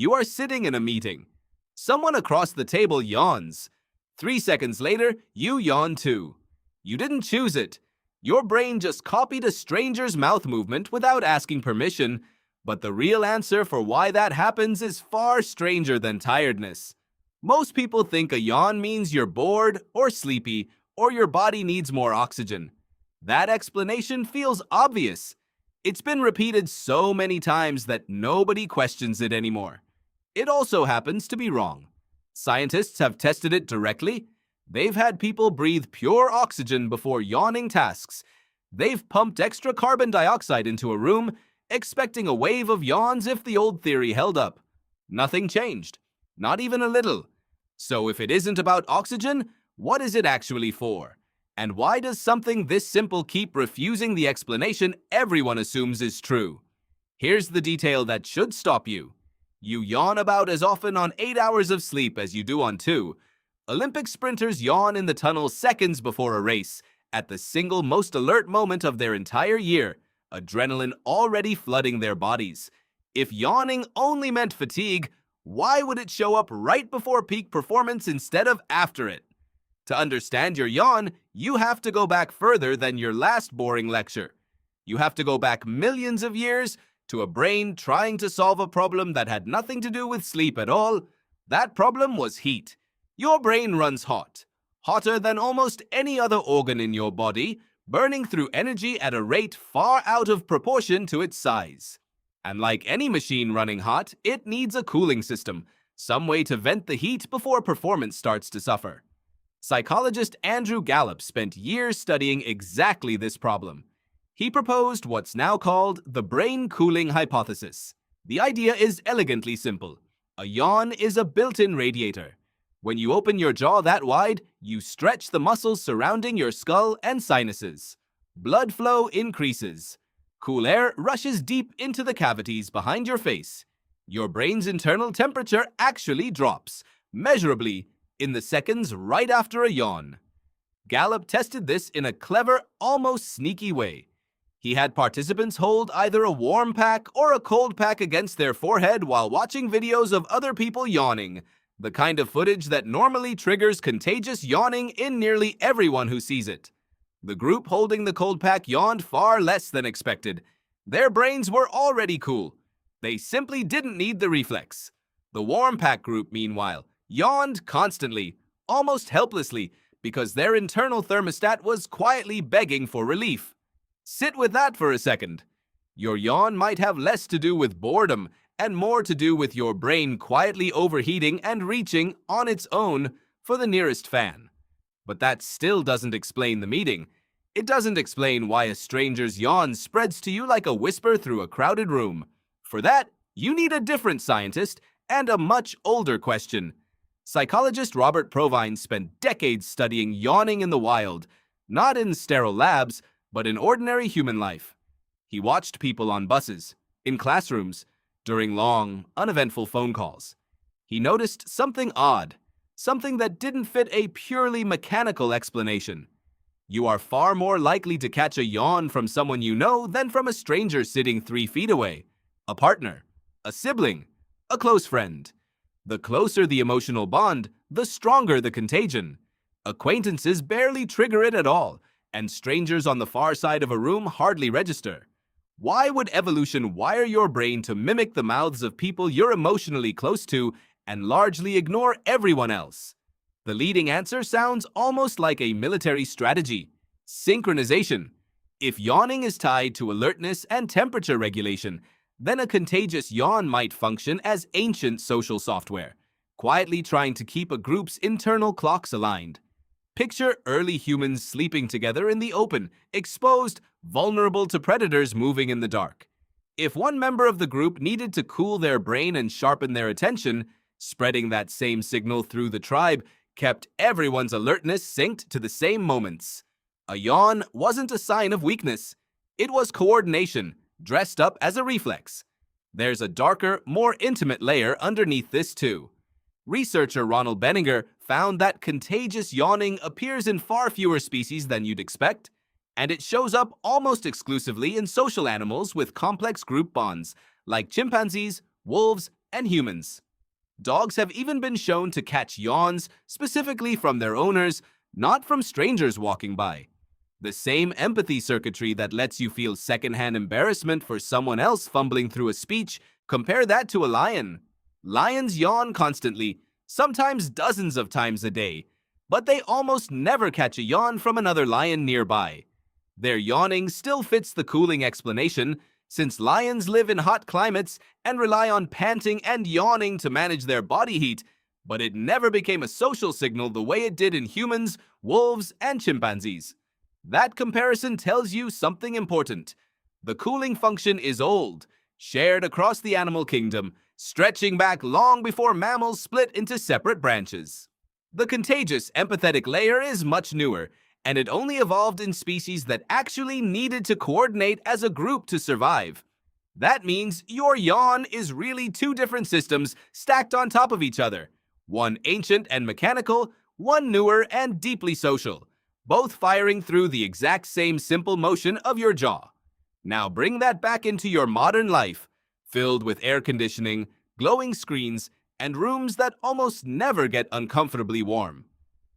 You are sitting in a meeting. Someone across the table yawns. 3 seconds later, you yawn too. You didn't choose it. Your brain just copied a stranger's mouth movement without asking permission, but the real answer for why that happens is far stranger than tiredness. Most people think a yawn means you're bored or sleepy or your body needs more oxygen. That explanation feels obvious. It's been repeated so many times that nobody questions it anymore. It also happens to be wrong. Scientists have tested it directly. They've had people breathe pure oxygen before yawning tasks. They've pumped extra carbon dioxide into a room, expecting a wave of yawns if the old theory held up. Nothing changed. Not even a little. So if it isn't about oxygen, what is it actually for? And why does something this simple keep refusing the explanation everyone assumes is true? Here's the detail that should stop you. You yawn about as often on 8 hours of sleep as you do on 2. Olympic sprinters yawn in the tunnel seconds before a race, at the single most alert moment of their entire year, adrenaline already flooding their bodies. If yawning only meant fatigue, why would it show up right before peak performance instead of after it? To understand your yawn, you have to go back further than your last boring lecture. You have to go back millions of years to a brain trying to solve a problem that had nothing to do with sleep at all. That problem was heat. Your brain runs hot, hotter than almost any other organ in your body, burning through energy at a rate far out of proportion to its size. And like any machine running hot, it needs a cooling system, some way to vent the heat before performance starts to suffer. Psychologist Andrew Gallup spent years studying exactly this problem. He proposed what's now called the brain cooling hypothesis. The idea is elegantly simple. A yawn is a built-in radiator. When you open your jaw that wide, you stretch the muscles surrounding your skull and sinuses. Blood flow increases. Cool air rushes deep into the cavities behind your face. Your brain's internal temperature actually drops, measurably, in the seconds right after a yawn. Gallup tested this in a clever, almost sneaky way. He had participants hold either a warm pack or a cold pack against their forehead while watching videos of other people yawning, the kind of footage that normally triggers contagious yawning in nearly everyone who sees it. The group holding the cold pack yawned far less than expected. Their brains were already cool. They simply didn't need the reflex. The warm pack group, meanwhile, yawned constantly, almost helplessly, because their internal thermostat was quietly begging for relief. Sit with that for a second. Your yawn might have less to do with boredom and more to do with your brain quietly overheating and reaching, on its own, for the nearest fan. But that still doesn't explain the meeting. It doesn't explain why a stranger's yawn spreads to you like a whisper through a crowded room. For that, you need a different scientist and a much older question. Psychologist Robert Provine spent decades studying yawning in the wild, not in sterile labs, but in ordinary human life. He watched people on buses, in classrooms, during long, uneventful phone calls. He noticed something odd, something that didn't fit a purely mechanical explanation. You are far more likely to catch a yawn from someone you know than from a stranger sitting 3 feet away, a partner, a sibling, a close friend. The closer the emotional bond, the stronger the contagion. Acquaintances barely trigger it at all, and strangers on the far side of a room hardly register. Why would evolution wire your brain to mimic the mouths of people you're emotionally close to and largely ignore everyone else? The leading answer sounds almost like a military strategy: synchronization. If yawning is tied to alertness and temperature regulation, then a contagious yawn might function as ancient social software, quietly trying to keep a group's internal clocks aligned. Picture early humans sleeping together in the open, exposed, vulnerable to predators moving in the dark. If one member of the group needed to cool their brain and sharpen their attention, spreading that same signal through the tribe kept everyone's alertness synced to the same moments. A yawn wasn't a sign of weakness. It was coordination, dressed up as a reflex. There's a darker, more intimate layer underneath this too. Researcher Ronald Benninger found that contagious yawning appears in far fewer species than you'd expect, and it shows up almost exclusively in social animals with complex group bonds, like chimpanzees, wolves, and humans. Dogs have even been shown to catch yawns specifically from their owners, not from strangers walking by. The same empathy circuitry that lets you feel secondhand embarrassment for someone else fumbling through a speech, compare that to a lion. Lions yawn constantly, sometimes dozens of times a day, but they almost never catch a yawn from another lion nearby. Their yawning still fits the cooling explanation, since lions live in hot climates and rely on panting and yawning to manage their body heat, but it never became a social signal the way it did in humans, wolves, and chimpanzees. That comparison tells you something important. The cooling function is old, shared across the animal kingdom, stretching back long before mammals split into separate branches. The contagious empathetic layer is much newer, and it only evolved in species that actually needed to coordinate as a group to survive. That means your yawn is really two different systems stacked on top of each other. One ancient and mechanical, one newer and deeply social, both firing through the exact same simple motion of your jaw. Now bring that back into your modern life, filled with air conditioning, glowing screens, and rooms that almost never get uncomfortably warm.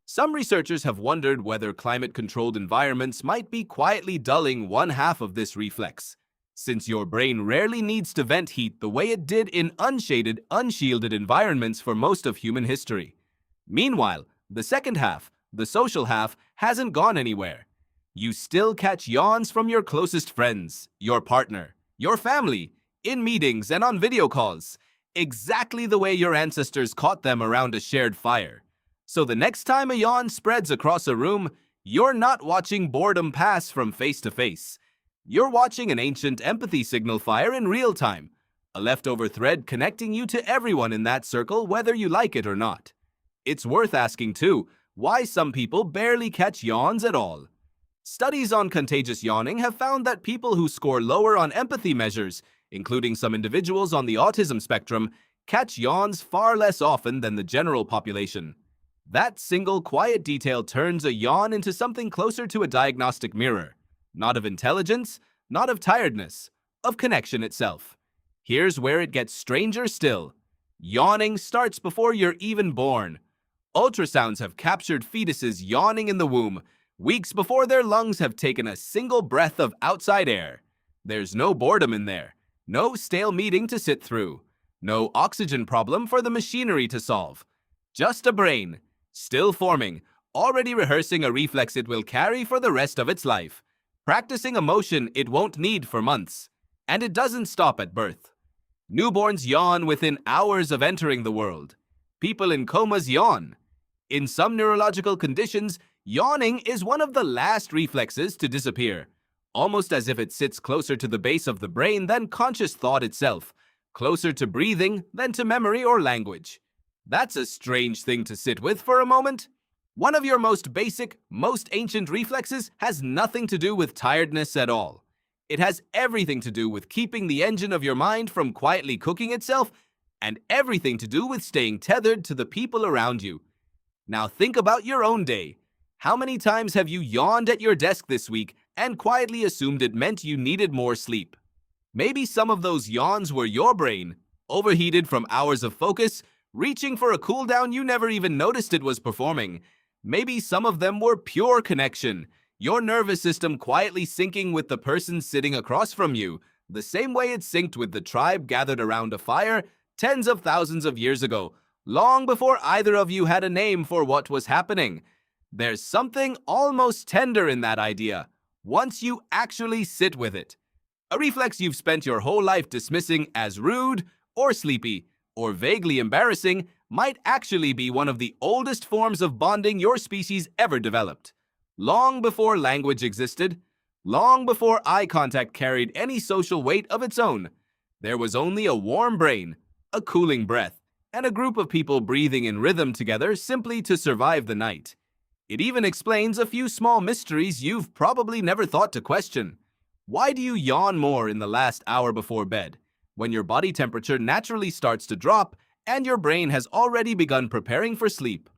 Some researchers have wondered whether climate-controlled environments might be quietly dulling one half of this reflex, since your brain rarely needs to vent heat the way it did in unshaded, unshielded environments for most of human history. Meanwhile, the second half, the social half, hasn't gone anywhere. You still catch yawns from your closest friends, your partner, your family, in meetings and on video calls, exactly the way your ancestors caught them around a shared fire. So the next time a yawn spreads across a room, you're not watching boredom pass from face to face. You're watching an ancient empathy signal fire in real time, a leftover thread connecting you to everyone in that circle whether you like it or not. It's worth asking, too, why some people barely catch yawns at all. Studies on contagious yawning have found that people who score lower on empathy measures, including some individuals on the autism spectrum, catch yawns far less often than the general population. That single quiet detail turns a yawn into something closer to a diagnostic mirror, not of intelligence, not of tiredness, of connection itself. Here's where it gets stranger still. Yawning starts before you're even born. Ultrasounds have captured fetuses yawning in the womb, weeks before their lungs have taken a single breath of outside air. There's no boredom in there, no stale meeting to sit through, no oxygen problem for the machinery to solve. Just a brain, still forming, already rehearsing a reflex it will carry for the rest of its life, practicing a motion it won't need for months. And it doesn't stop at birth. Newborns yawn within hours of entering the world. People in comas yawn. In some neurological conditions, yawning is one of the last reflexes to disappear, almost as if it sits closer to the base of the brain than conscious thought itself, closer to breathing than to memory or language. That's a strange thing to sit with for a moment. One of your most basic, most ancient reflexes has nothing to do with tiredness at all. It has everything to do with keeping the engine of your mind from quietly cooking itself, and everything to do with staying tethered to the people around you. Now think about your own day. How many times have you yawned at your desk this week and quietly assumed it meant you needed more sleep? Maybe some of those yawns were your brain, overheated from hours of focus, reaching for a cool down you never even noticed it was performing. Maybe some of them were pure connection, your nervous system quietly syncing with the person sitting across from you, the same way it synced with the tribe gathered around a fire tens of thousands of years ago, long before either of you had a name for what was happening. There's something almost tender in that idea, once you actually sit with it. A reflex you've spent your whole life dismissing as rude or sleepy or vaguely embarrassing might actually be one of the oldest forms of bonding your species ever developed. Long before language existed, long before eye contact carried any social weight of its own, there was only a warm brain, a cooling breath, and a group of people breathing in rhythm together simply to survive the night. It even explains a few small mysteries you've probably never thought to question. Why do you yawn more in the last hour before bed, when your body temperature naturally starts to drop and your brain has already begun preparing for sleep?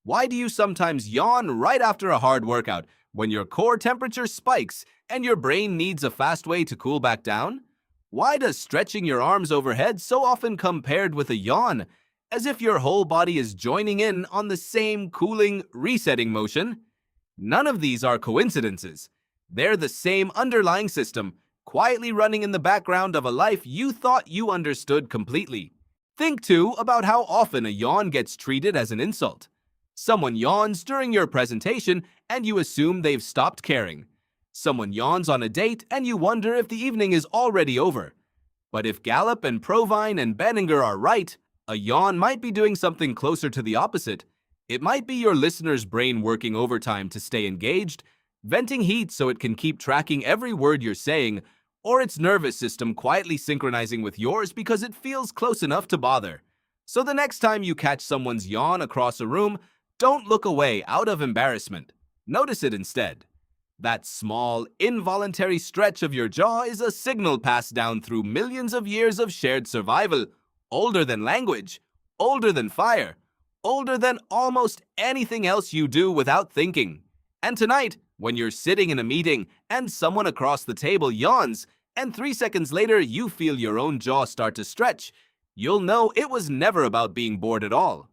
Why do you sometimes yawn right after a hard workout, when your core temperature spikes and your brain needs a fast way to cool back down? Why does stretching your arms overhead so often compared with a yawn, as if your whole body is joining in on the same cooling, resetting motion? None of these are coincidences. They're the same underlying system, quietly running in the background of a life you thought you understood completely. Think, too, about how often a yawn gets treated as an insult. Someone yawns during your presentation and you assume they've stopped caring. Someone yawns on a date and you wonder if the evening is already over. But if Gallup and Provine and Benninger are right, a yawn might be doing something closer to the opposite. It might be your listener's brain working overtime to stay engaged, venting heat so it can keep tracking every word you're saying, or its nervous system quietly synchronizing with yours because it feels close enough to bother. So the next time you catch someone's yawn across a room, don't look away out of embarrassment. Notice it instead. That small, involuntary stretch of your jaw is a signal passed down through millions of years of shared survival, older than language, older than fire, older than almost anything else you do without thinking. And tonight, when you're sitting in a meeting and someone across the table yawns, and 3 seconds later you feel your own jaw start to stretch, you'll know it was never about being bored at all.